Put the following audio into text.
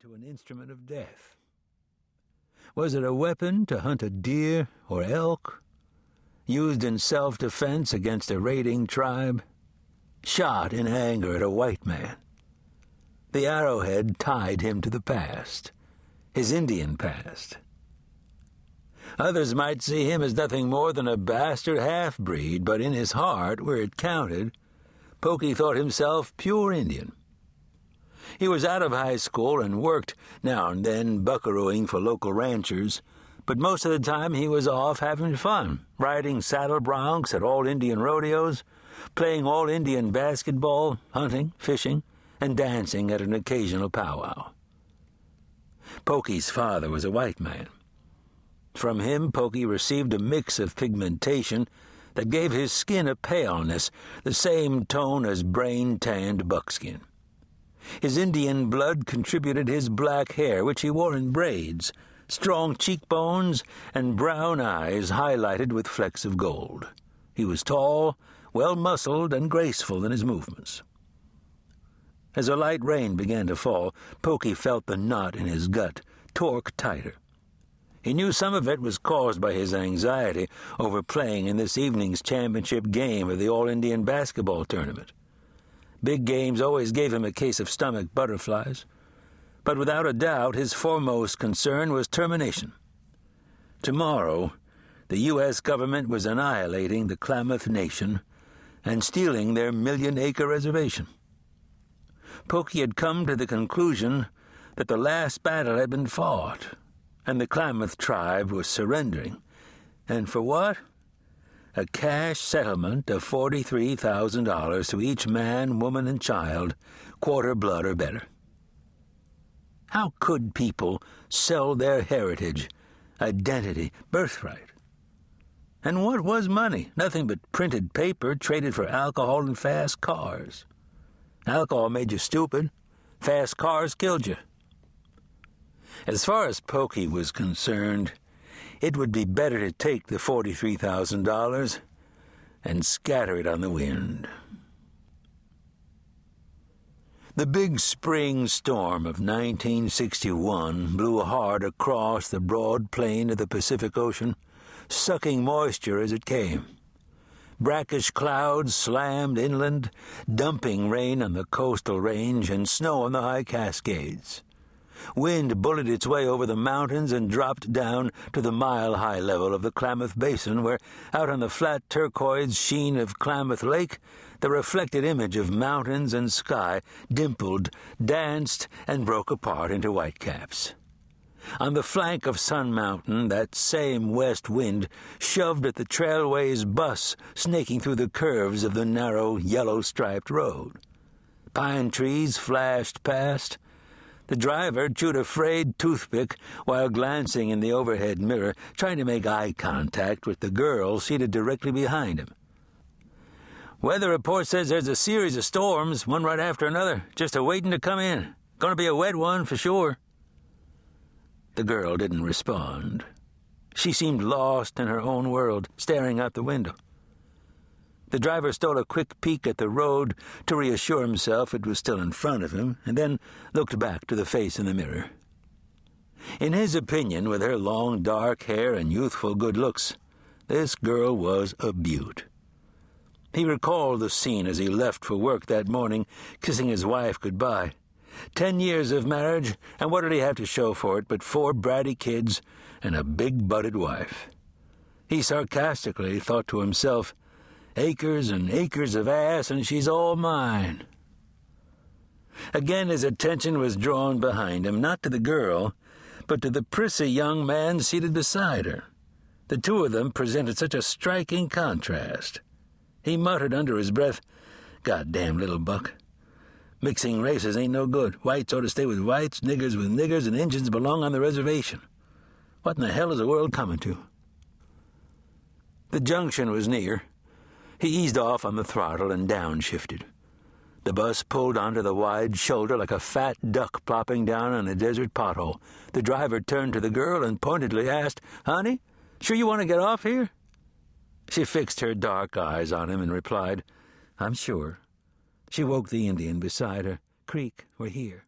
into an instrument of death. Was it a weapon to hunt a deer or elk? Used in self-defense against a raiding tribe? Shot in anger at a white man? The arrowhead tied him to the past, his Indian past. Others might see him as nothing more than a bastard half-breed, but in his heart, where it counted, Pokey thought himself pure Indian. He was out of high school and worked now and then buckarooing for local ranchers, but most of the time he was off having fun, riding saddle broncs at all-Indian rodeos, playing all-Indian basketball, hunting, fishing, and dancing at an occasional powwow. Pokey's father was a white man. From him, Pokey received a mix of pigmentation that gave his skin a paleness, the same tone as brain-tanned buckskin. His Indian blood contributed his black hair, which he wore in braids, strong cheekbones, and brown eyes highlighted with flecks of gold. He was tall, well-muscled, and graceful in his movements. As a light rain began to fall, Pokey felt the knot in his gut torque tighter. He knew some of it was caused by his anxiety over playing in this evening's championship game of the All-Indian basketball tournament. Big games always gave him a case of stomach butterflies, but without a doubt his foremost concern was termination. Tomorrow, the U.S. government was annihilating the Klamath Nation and stealing their million-acre reservation. Pokey had come to the conclusion that the last battle had been fought, and the Klamath tribe was surrendering. And for what? A cash settlement of $43,000 to each man, woman, and child, quarter blood or better. How could people sell their heritage, identity, birthright? And what was money? Nothing but printed paper traded for alcohol and fast cars. Alcohol made you stupid. Fast cars killed you. As far as Pokey was concerned, it would be better to take the $43,000 and scatter it on the wind. The big spring storm of 1961 blew hard across the broad plain of the Pacific Ocean, sucking moisture as it came. Brackish clouds slammed inland, dumping rain on the coastal range and snow on the high Cascades. Wind bullied its way over the mountains and dropped down to the mile-high level of the Klamath Basin, where, out on the flat turquoise sheen of Klamath Lake, the reflected image of mountains and sky dimpled, danced, and broke apart into whitecaps. On the flank of Sun Mountain, that same west wind shoved at the trailway's bus snaking through the curves of the narrow, yellow-striped road. Pine trees flashed past. The driver chewed a frayed toothpick while glancing in the overhead mirror, trying to make eye contact with the girl seated directly behind him. Weather report says there's a series of storms, one right after another, just a-waiting to come in. Gonna be a wet one, for sure. The girl didn't respond. She seemed lost in her own world, staring out the window. The driver stole a quick peek at the road to reassure himself it was still in front of him, and then looked back to the face in the mirror. In his opinion, with her long dark hair and youthful good looks, this girl was a beaut. He recalled the scene as he left for work that morning, kissing his wife goodbye. 10 years of marriage, and what did he have to show for it but 4 bratty kids and a big-butted wife? He sarcastically thought to himself, acres and acres of ass, and she's all mine. Again his attention was drawn behind him, not to the girl, but to the prissy young man seated beside her. The two of them presented such a striking contrast. He muttered under his breath, "Goddamn little buck. Mixing races ain't no good. Whites ought to stay with whites, niggers with niggers, and Injuns belong on the reservation. What in the hell is the world coming to?" The junction was near. He eased off on the throttle and downshifted. The bus pulled onto the wide shoulder like a fat duck plopping down on a desert pothole. The driver turned to the girl and pointedly asked, "Honey, sure you want to get off here?" She fixed her dark eyes on him and replied, "I'm sure." She woke the Indian beside her. "Creek, we're here."